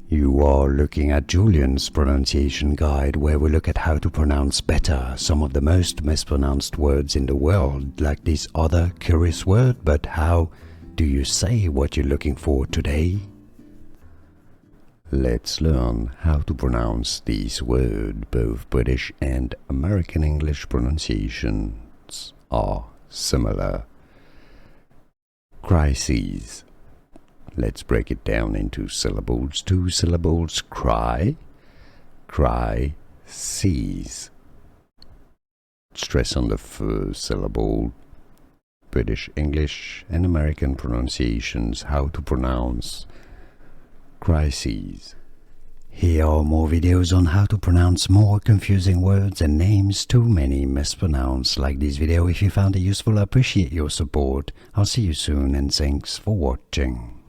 You are looking at Julian's pronunciation guide, where we look at how to pronounce better some of the most mispronounced words in the world, like this other curious word. But how do you say what you're looking for today? Let's learn how to pronounce this word. Both British and American English pronunciations are similar. Crises. Let's break it down into syllables. 2 syllables: cry, cry, sees. Stress on the first syllable. British English and American pronunciations. How to pronounce crises. Here are more videos on how to pronounce more confusing words and names too many mispronounced. Like this video if you found it useful. I appreciate your support. I'll see you soon and thanks for watching.